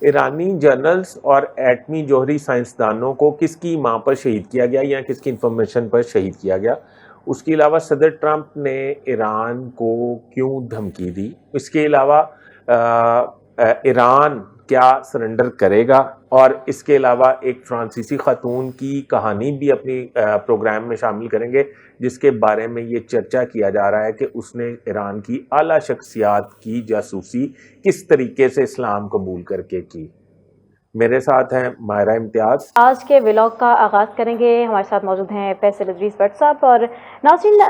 ایرانی جرنلز اور ایٹمی جوہری سائنسدانوں کو کس کی ماں پر شہید کیا گیا یا کس کی انفارمیشن پر شہید کیا گیا؟ اس کے علاوہ صدر ٹرمپ نے ایران کو کیوں دھمکی دی؟ اس کے علاوہ ایران کیا سرنڈر کرے گا؟ اور اس کے علاوہ ایک فرانسیسی خاتون کی کہانی بھی اپنی پروگرام میں شامل کریں گے، جس کے بارے میں یہ چرچا کیا جا رہا ہے کہ اس نے ایران کی اعلیٰ شخصیات کی جاسوسی کس طریقے سے اسلام قبول کر کے کی۔ میرے ساتھ ہیں ماہرہ امتیاز۔ آج کے ولاگ کا آغاز کریں گے، ہمارے ساتھ موجود ہیں فیصل ادریس بٹ صاحب۔ اور ناظرین،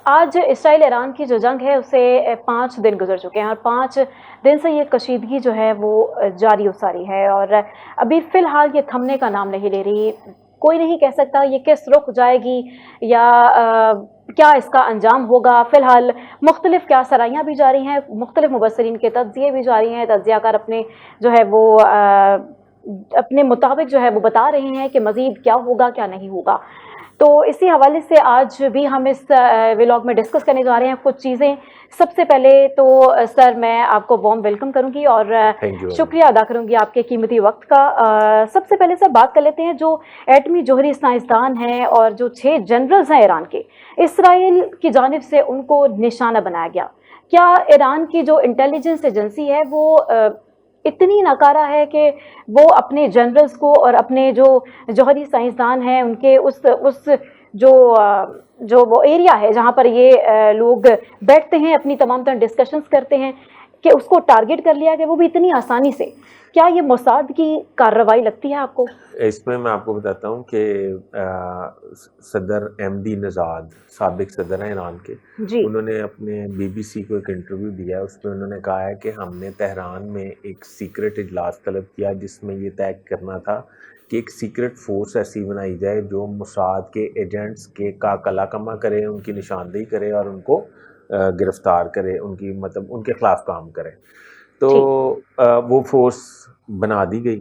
آج اسرائیل ایران کی جو جنگ ہے اسے 5 دن گزر چکے ہیں، اور 5 دن سے یہ کشیدگی جو ہے وہ جاری و ساری ہے، اور ابھی فی الحال یہ تھمنے کا نام نہیں لے رہی۔ کوئی نہیں کہہ سکتا یہ کس رخ جائے گی یا کیا اس کا انجام ہوگا۔ فی الحال مختلف کیا سرائیاں بھی جاری ہیں، مختلف مبصرین کے تجزیے بھی جاری ہیں، تجزیہ کار اپنے جو ہے وہ اپنے مطابق جو ہے وہ بتا رہے ہیں کہ مزید کیا ہوگا کیا نہیں ہوگا۔ تو اسی حوالے سے آج بھی ہم اس ولاگ میں ڈسکس کرنے جا رہے ہیں کچھ چیزیں۔ سب سے پہلے تو سر میں آپ کو وارم ویلکم کروں گی اور شکریہ ادا کروں گی آپ کے قیمتی وقت کا۔ سب سے پہلے سر بات کر لیتے ہیں جو ایٹمی جوہری سائنسدان ہیں اور جو 6 جنرلز ہیں ایران کے، اسرائیل کی جانب سے ان کو نشانہ بنایا گیا۔ کیا ایران کی جو انٹیلیجنس ایجنسی ہے وہ اتنی ناکارہ ہے کہ وہ اپنے جنرلز کو اور اپنے جو جوہری سائنسدان ہیں ان کے اس جو وہ ایریا ہے جہاں پر یہ لوگ بیٹھتے ہیں، اپنی تمام تر ڈسکشنز کرتے ہیں، کہ اس کو ٹارگٹ کر لیا گیا وہ بھی اتنی آسانی سے؟ کیا یہ موساد کی کارروائی لگتی ہے آپ کو؟ اس میں آپ کو بتاتا ہوں کہ صدر احمدی نژاد سابق صدر ہیں ایران کے، انہوں نے اپنے BBC کو ایک انٹرویو دیا ہے، اس میں انہوں نے کہا ہے کہ ہم نے تہران میں ایک سیکرٹ اجلاس طلب کیا جس میں یہ طے کرنا تھا کہ ایک سیکرٹ فورس ایسی بنائی جائے جو موساد کے ایجنٹس کے کا کلا کما کرے، ان کی نشاندہی کرے اور ان کو گرفتار کرے، ان کی مطلب ان کے خلاف کام کرے۔ تو وہ فورس بنا دی گئی۔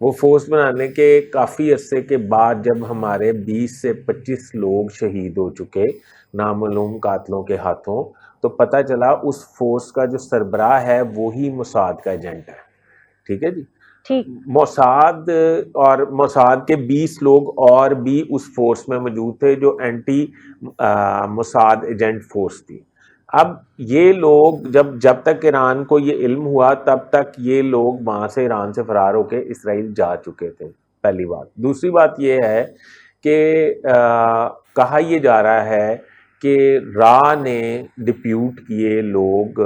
وہ فورس بنانے کے کافی عرصے کے بعد جب ہمارے 20 سے 25 لوگ شہید ہو چکے نامعلوم قاتلوں کے ہاتھوں، تو پتہ چلا اس فورس کا جو سربراہ ہے وہی موساد کا ایجنٹ ہے۔ ٹھیک ہے جی، موساد اور موساد کے 20 لوگ اور بھی اس فورس میں موجود تھے جو اینٹی موساد ایجنٹ فورس تھی۔ اب یہ لوگ جب تک ایران کو یہ علم ہوا تب تک یہ لوگ وہاں سے ایران سے فرار ہو کے اسرائیل جا چکے تھے، پہلی بات۔ دوسری بات یہ ہے کہ کہا یہ جا رہا ہے کہ راہ نے ڈپیوٹ کیے لوگ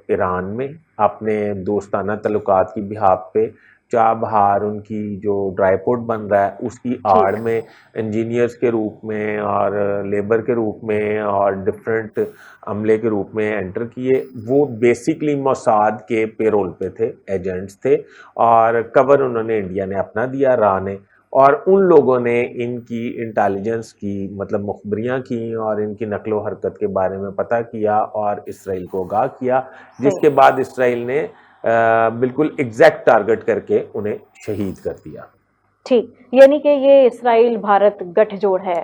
ایران میں اپنے دوستانہ تعلقات کی بحاف پہ، چابہار ان کی جو ڈرائی پورٹ بن رہا ہے اس کی آڑ میں انجینئرز کے روپ میں اور لیبر کے روپ میں اور ڈفرینٹ عملے کے روپ میں انٹر کیے۔ وہ بیسکلی موساد کے پیرول پہ تھے، ایجنٹس تھے، اور کور انہوں نے انڈیا نے اپنا دیا، راہ نے، اور ان لوگوں نے ان کی انٹیلیجنس کی مطلب مخبریاں کی اور ان کی نقل و حرکت کے بارے میں پتہ کیا اور اسرائیل کو آگاہ کیا، جس کے بعد اسرائیل نے بالکل ایگزیکٹ ٹارگٹ کر کے انہیں شہید کر دیا۔ ٹھیک، یعنی کہ یہ اسرائیل بھارت گٹھ جوڑ ہے۔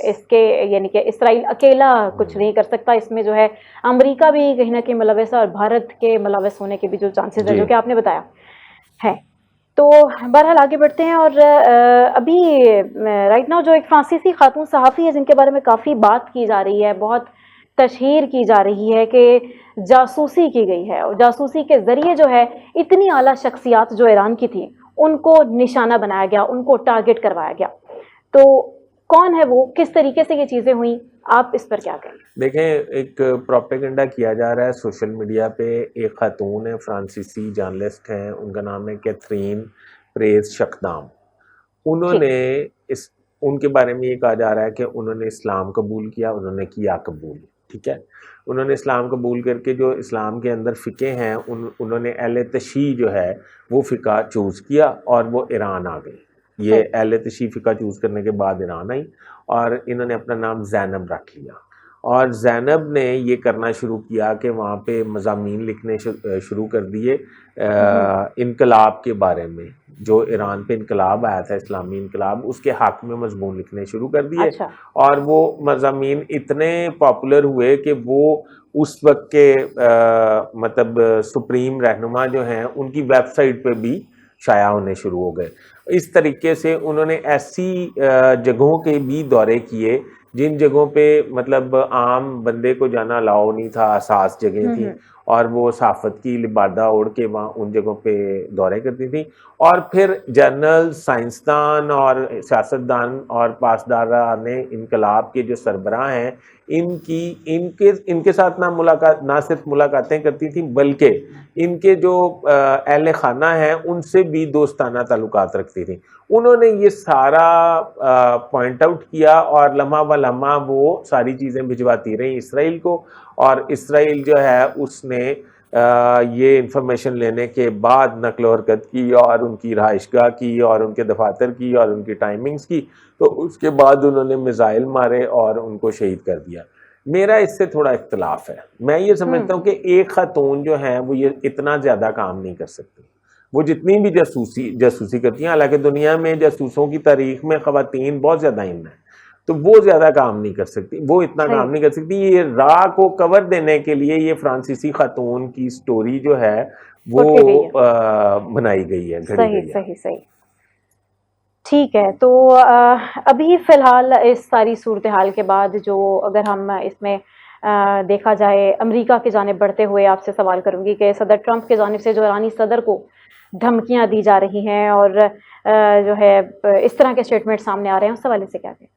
اس کے یعنی کہ اسرائیل اکیلا کچھ نہیں کر سکتا، اس میں جو ہے امریکہ بھی کہیں نہ کہیں ملوث ہے اور بھارت کے ملوث ہونے کے بھی جو چانسز ہیں جو کہ آپ نے بتایا ہے۔ تو بہرحال آگے بڑھتے ہیں، اور ابھی رائٹ ناؤ جو ایک فرانسیسی خاتون صحافی ہے جن کے بارے میں کافی بات کی جا رہی ہے، بہت تشہیر کی جا رہی ہے کہ جاسوسی کی گئی ہے، اور جاسوسی کے ذریعے جو ہے اتنی اعلیٰ شخصیات جو ایران کی تھیں ان کو نشانہ بنایا گیا، ان کو ٹارگٹ کروایا گیا۔ تو کون ہے وہ، کس طریقے سے یہ چیزیں ہوئیں، آپ اس پر کیا کہیں؟ دیکھیں، ایک پروپیگنڈا کیا جا رہا ہے سوشل میڈیا پہ۔ ایک خاتون ہے، فرانسیسی جرنلسٹ ہیں، ان کا نام ہے کیتھرین پریز شکدام۔ انہوں نے ان کے بارے میں یہ کہا جا رہا ہے کہ انہوں نے اسلام قبول کیا، انہوں نے کیا قبول، ٹھیک ہے۔ انہوں نے اسلام قبول کر کے جو اسلام کے اندر فقہ ہیں انہوں نے اہل تشیع جو ہے وہ فقہ چوز کیا اور وہ ایران آ گئی۔ یہ اہل تشیع فقہ چوز کرنے کے بعد ایران آئی اور انہوں نے اپنا نام زینب رکھ لیا، اور زینب نے یہ کرنا شروع کیا کہ وہاں پہ مضامین لکھنے شروع کر دیے انقلاب کے بارے میں، جو ایران پہ انقلاب آیا تھا، اسلامی انقلاب، اس کے حق میں مضمون لکھنے شروع کر دیے، اچھا اور وہ مضامین اتنے پاپولر ہوئے کہ وہ اس وقت کے مطلب سپریم رہنما جو ہیں ان کی ویب سائٹ پہ بھی شائع ہونے شروع ہو گئے. اس طریقے سے انہوں نے ایسی جگہوں کے بھی دورے کیے جن جگہوں پہ مطلب عام بندے کو جانا الاؤ نہیں تھا، حساس جگہیں تھیں، اور وہ صحافت کی لبادہ اوڑھ کے وہاں ان جگہوں پہ دورے کرتی تھیں. اور پھر جنرل، سائنسدان اور سیاستدان اور پاسداران انقلاب کے جو سربراہ ہیں، ان کے ساتھ نہ صرف ملاقاتیں کرتی تھیں بلکہ ان کے جو اہل خانہ ہیں ان سے بھی دوستانہ تعلقات رکھتی تھیں. انہوں نے یہ سارا پوائنٹ آؤٹ کیا اور لمحہ بلمحہ وہ ساری چیزیں بھجواتی رہیں اسرائیل کو، اور اسرائیل جو ہے اس نے یہ انفارمیشن لینے کے بعد نقل و حرکت کی اور ان کی رہائش گاہ کی اور ان کے دفاتر کی اور ان کی ٹائمنگز کی، تو اس کے بعد انہوں نے میزائل مارے اور ان کو شہید کر دیا. میرا اس سے تھوڑا اختلاف ہے. میں یہ سمجھتا ہوں کہ ایک خاتون جو ہیں وہ یہ اتنا زیادہ کام نہیں کر سکتی. وہ جتنی بھی جاسوسی کرتی ہیں، حالانکہ دنیا میں جاسوسوں کی تاریخ میں خواتین بہت زیادہ ہیں، تو وہ زیادہ کام نہیں کر سکتی، وہ اتنا کام نہیں کر سکتی. یہ راہ کو کور دینے کے لیے یہ فرانسیسی خاتون کی سٹوری جو ہے وہ بنائی گئی ہے، گھڑی گئی ہے. صحیح صحیح. ٹھیک ہے، تو ابھی فی الحال اس ساری صورتحال کے بعد جو اگر ہم اس میں دیکھا جائے امریکہ کی جانب بڑھتے ہوئے، آپ سے سوال کروں گی کہ صدر ٹرمپ کی جانب سے جو ایرانی صدر کو دھمکیاں دی جا رہی ہیں اور جو ہے اس طرح کے اسٹیٹمنٹ سامنے آ رہے ہیں، اس حوالے سے کیا کہیں؟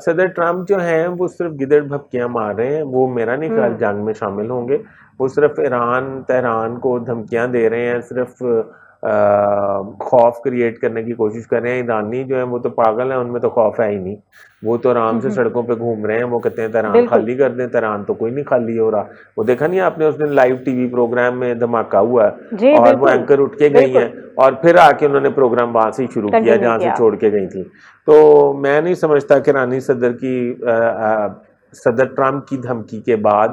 صدر ٹرمپ جو ہیں وہ صرف گدڑ بھپکیاں مار رہے ہیں. وہ میرا نہیں خیال جنگ میں شامل ہوں گے. وہ صرف تہران کو دھمکیاں دے رہے ہیں، صرف خوف کریٹ کرنے کی کوشش کر رہے ہیں. ایرانی جو ہیں وہ تو پاگل ہیں، ان میں تو خوف ہے ہی نہیں. وہ تو آرام سے سڑکوں پہ گھوم رہے ہیں. وہ کہتے ہیں تہران خالی کر دیں. تہران تو کوئی نہیں خالی ہو رہا. وہ دیکھا نہیں آپ نے اس دن لائیو ٹی وی پروگرام میں دھماکہ ہوا ہے اور وہ اینکر اٹھ کے گئی ہیں اور پھر آ کے انہوں نے پروگرام وہاں سے شروع کیا جہاں سے چھوڑ کے گئی تھی. تو میں نہیں سمجھتا کہ ایرانی صدر ٹرمپ کی دھمکی کے بعد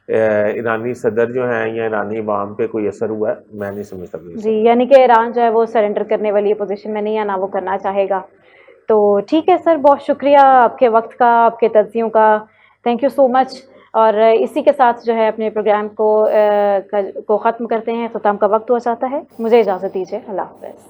ایرانی صدر جو ہیں یا ایرانی عوام پہ کوئی اثر ہوا ہے. میں نہیں سمجھتا. جی، یعنی کہ ایران جو ہے وہ سرنڈر کرنے والی پوزیشن میں نہیں ہے، نہ وہ کرنا چاہے گا. تو ٹھیک ہے سر، بہت شکریہ آپ کے وقت کا، آپ کے تجزیوں کا. تھینک یو سو مچ. اور اسی کے ساتھ جو ہے اپنے پروگرام کو ختم کرتے ہیں. اختتام کا وقت ہو جاتا ہے. مجھے اجازت دیجیے. اللہ حافظ.